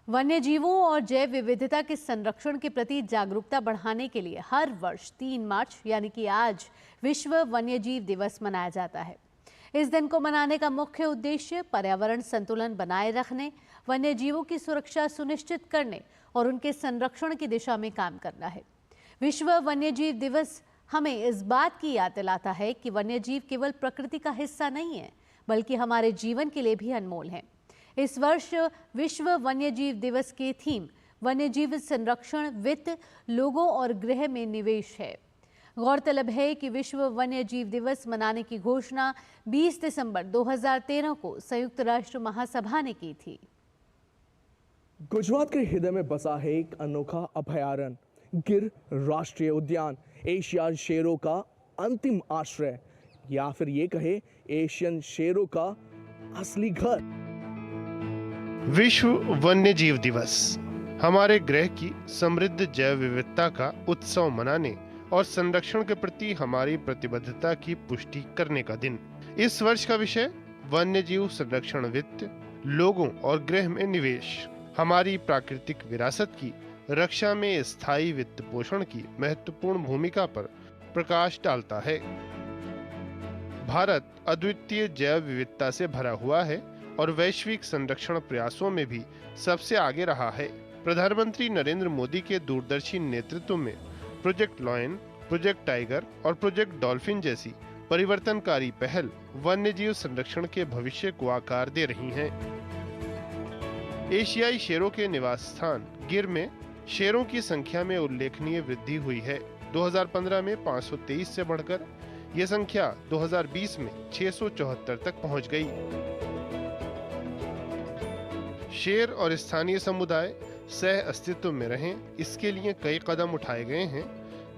वन्य जीवों और जैव विविधता के संरक्षण के प्रति जागरूकता बढ़ाने के लिए हर वर्ष 3 मार्च यानी कि आज विश्व वन्यजीव दिवस मनाया जाता है। इस दिन को मनाने का मुख्य उद्देश्य पर्यावरण संतुलन बनाए रखने, वन्य जीवों की सुरक्षा सुनिश्चित करने और उनके संरक्षण की दिशा में काम करना है। विश्व वन्यजीव दिवस हमें इस बात की याद दिलाता है कि वन्यजीव केवल प्रकृति का हिस्सा नहीं है, बल्कि हमारे जीवन के लिए भी अनमोल है। इस वर्ष विश्व वन्यजीव दिवस की थीम वन्यजीव संरक्षण, वित्त, लोगों और गृह में निवेश है। गौरतलब है कि विश्व वन्यजीव दिवस मनाने की घोषणा 20 दिसंबर 2013 को संयुक्त राष्ट्र महासभा ने की थी। गुजरात के हृदय में बसा है एक अनोखा अभयारण्य, गिर राष्ट्रीय उद्यान, एशियाई शेरों का अंतिम आश्रय, या फिर ये कहे एशियन शेरों का असली घर। विश्व वन्यजीव दिवस हमारे ग्रह की समृद्ध जैव विविधता का उत्सव मनाने और संरक्षण के प्रति हमारी प्रतिबद्धता की पुष्टि करने का दिन। इस वर्ष का विषय वन्यजीव संरक्षण, वित्त, लोगों और गृह में निवेश, हमारी प्राकृतिक विरासत की रक्षा में स्थायी वित्त पोषण की महत्वपूर्ण भूमिका पर प्रकाश डालता है। भारत अद्वितीय जैव विविधता से भरा हुआ है और वैश्विक संरक्षण प्रयासों में भी सबसे आगे रहा है। प्रधानमंत्री नरेंद्र मोदी के दूरदर्शी नेतृत्व में प्रोजेक्ट लॉयन, प्रोजेक्ट टाइगर और प्रोजेक्ट डॉल्फिन जैसी परिवर्तनकारी पहल वन्यजीव संरक्षण के भविष्य को आकार दे रही हैं। एशियाई शेरों के निवास स्थान गिर में शेरों की संख्या में उल्लेखनीय वृद्धि हुई है। 2015 में 523 से बढ़कर यह संख्या 2020 में 674 तक पहुंच गई। शेर और स्थानीय समुदाय सह अस्तित्व में रहें, इसके लिए कई कदम उठाए गए हैं,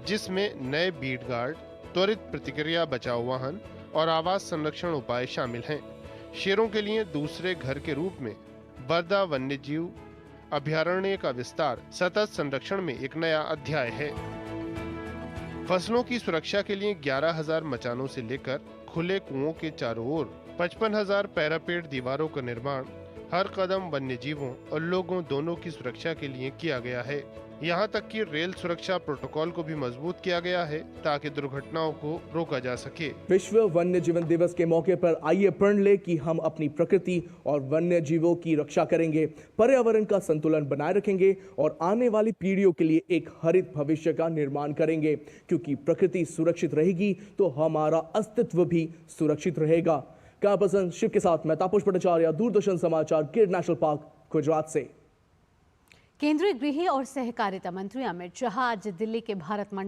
जिसमें नए बीट गार्ड, त्वरित प्रतिक्रिया बचाव वाहन और आवास संरक्षण उपाय शामिल हैं। शेरों के लिए दूसरे घर के रूप में बरदा वन्यजीव अभयारण्य का विस्तार सतत संरक्षण में एक नया अध्याय है। फसलों की सुरक्षा के लिए 11,000 मचानों से लेकर खुले कुओं के चारों ओर 55,000 पैरापेट दीवारों का निर्माण हर कदम वन्यजीवों और लोगों दोनों की सुरक्षा के लिए किया गया है। यहाँ तक कि रेल सुरक्षा प्रोटोकॉल को भी मजबूत किया गया है ताकि दुर्घटनाओं को रोका जा सके। विश्व वन्य जीवन दिवस के मौके पर आइए प्रण ले कि हम अपनी प्रकृति और वन्य जीवों की रक्षा करेंगे, पर्यावरण का संतुलन बनाए रखेंगे और आने वाली पीढ़ियों के लिए एक हरित भविष्य का निर्माण करेंगे। क्योंकि प्रकृति सुरक्षित रहेगी तो हमारा अस्तित्व भी सुरक्षित रहेगा। क्या पसंद शिव के साथ मैं तापस भट्टाचार्य, दूरदर्शन समाचार, गिर नेशनल पार्क, गुजरात से। केंद्रीय गृह और सहकारिता मंत्री अमित शाह आज दिल्ली के भारत मंडप